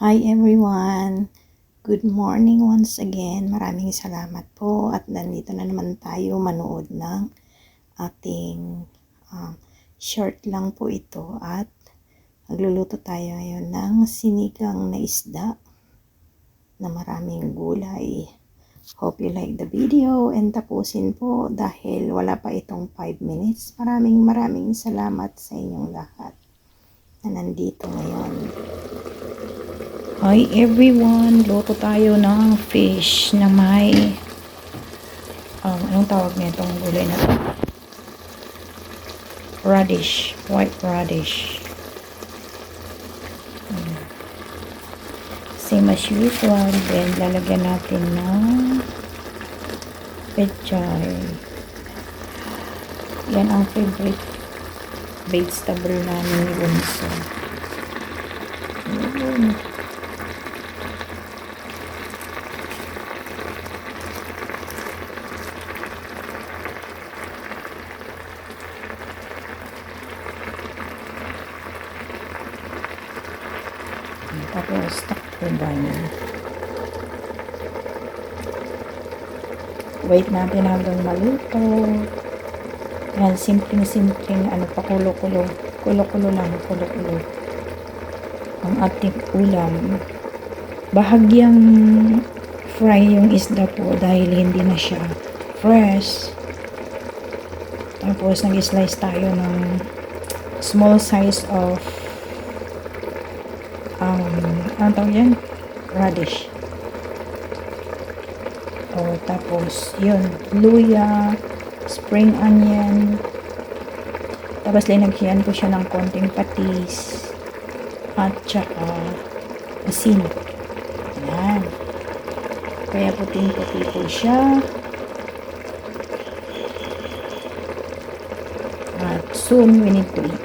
Hi everyone! Good morning once again. Maraming salamat po at nandito na naman tayo manood ng ating short lang po ito at magluluto tayo ngayon ng sinigang na isda na maraming gulay. Hope you like the video and tapusin po dahil wala pa itong 5 minutes. Maraming salamat sa inyong lahat na nandito ngayon. Hi everyone! Luto tayo ng fish na may anong tawag nitong gulay na to? Radish. White radish. Same as usual. Then lalagyan natin ng pechay. Yan ang favorite vegetable namin ni Bunso. Tapos takpan. Wait natin hanggang maluto. Yan, simpleng pakulo-kulo. Kulo-kulo lang, kulo-kulo. Ang ating ulam. Bahagyang fry yung isda po dahil hindi na siya fresh. Tapos nag-slice tayo ng small size of ano tawag yan? Radish. Tapos yun, luya, spring onion, tapos linagyan ko siya ng konting patis at saka asin. Yan, kaya puting-puti po siya. At soon we need to eat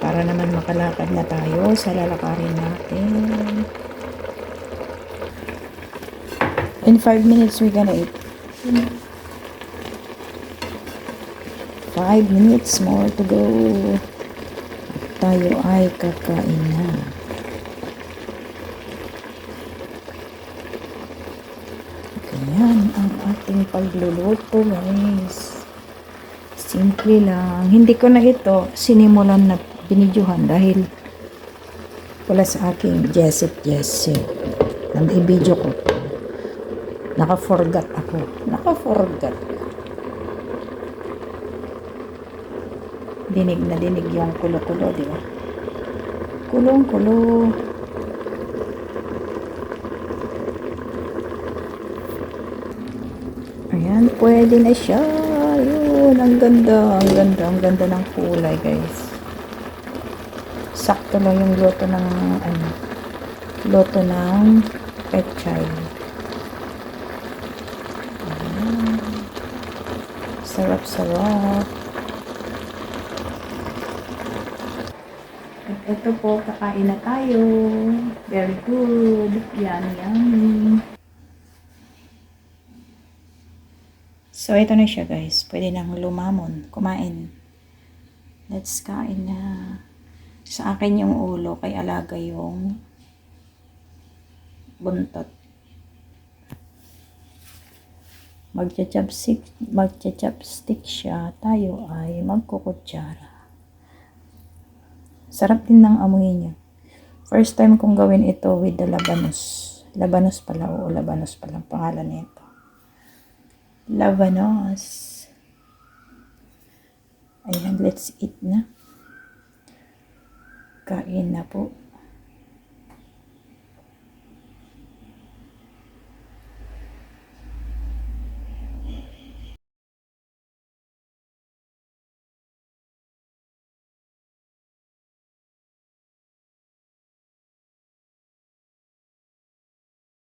para naman makalakad na tayo sa lalakarin natin. In 5 minutes we're gonna eat. 5 minutes more to go. Tayo ay kakain na. Ganyan ang ating pagluluto, guys. Simple lang. Hindi ko na ito sinimulan na binidyohan dahil wala sa aking Jesset. Nang i-video ko. Naka-forgot ako. Dinig na dinig yung kulo-kulo, di ba? Kulong-kulo. Ayan, pwede na siya. Ayun, ang ganda ng kulay, guys. Sakto lang yung luto ng pechay. Sarap. At ito po, kakain na tayo. Very good. Yummy. So, ito na siya, guys. Pwede nang lumamon, kumain. Let's kain na. Sa akin yung ulo, kay alaga yung buntot. Magcha-chopstick siya, tayo ay magkukutsara. Sarap din ng amoy niya. First time kong gawin ito with the labanos. Labanos pala pangalan nito. Labanos. Ayan, let's eat na. Kain na po.